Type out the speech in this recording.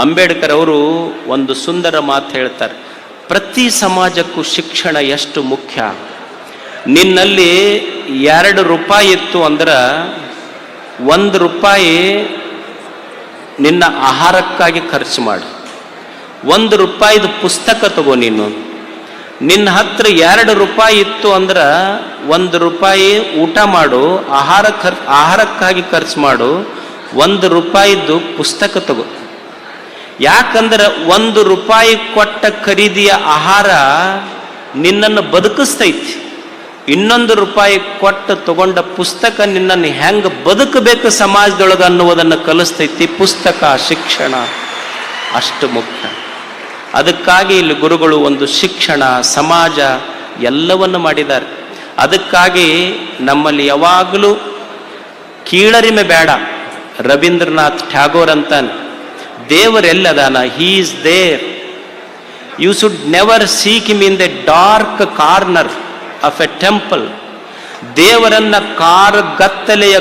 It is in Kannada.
ಅಂಬೇಡ್ಕರ್ ಅವರು ಒಂದು ಸುಂದರ ಮಾತು ಹೇಳ್ತಾರೆ, ಪ್ರತಿ ಸಮಾಜಕ್ಕೂ ಶಿಕ್ಷಣ ಎಷ್ಟು ಮುಖ್ಯ. ನಿನ್ನಲ್ಲಿ 2 ರೂಪಾಯಿ ಇತ್ತು ಅಂದ್ರೆ 1 ರೂಪಾಯಿ ನಿನ್ನ ಆಹಾರಕ್ಕಾಗಿ ಖರ್ಚು ಮಾಡು. 1 ರೂಪಾಯಿದು ಪುಸ್ತಕ ತಗೋ. ನಿನ್ನ ಹತ್ರ 2 ರೂಪಾಯಿ ಇತ್ತು ಅಂದ್ರೆ 1 ರೂಪಾಯಿ ಊಟ ಮಾಡು, ಆಹಾರಕ್ಕಾಗಿ ಖರ್ಚು ಮಾಡು. 1 ರೂಪಾಯಿದ್ದು ಪುಸ್ತಕ ತಗೋ. ಯಾಕಂದ್ರೆ 1 ರೂಪಾಯಿ ಕೊಟ್ಟ ಖರೀದಿಯ ಆಹಾರ ನಿನ್ನನ್ನು ಬದುಕಿಸ್ತೈತಿ. 2 ರೂಪಾಯಿ ಕೊಟ್ಟು ತಗೊಂಡ ಪುಸ್ತಕ ನಿನ್ನನ್ನು ಹೆಂಗೆ ಬದುಕಬೇಕು ಸಮಾಜದೊಳಗೆ ಅನ್ನುವುದನ್ನು ಕಲಿಸ್ತೈತಿ. ಪುಸ್ತಕ, ಶಿಕ್ಷಣ ಅಷ್ಟು ಮುಖ್ಯ. ಅದಕ್ಕಾಗಿ ಇಲ್ಲಿ ಗುರುಗಳು ಒಂದು ಶಿಕ್ಷಣ, ಸಮಾಜ ಎಲ್ಲವನ್ನು ಮಾಡಿದ್ದಾರೆ. ಅದಕ್ಕಾಗಿ ನಮ್ಮಲ್ಲಿ ಯಾವಾಗಲೂ ಕೀಳರಿಮೆ ಬೇಡ. ರವೀಂದ್ರನಾಥ್ ಟ್ಯಾಗೋರ್ ಅಂತಾನೆ, ದೇವರೆಲ್ಲದಾನ, he is there. You should never seek him in the dark corner of a temple. ದೇವರನ್ನ ಗತ್ತಲೆಯ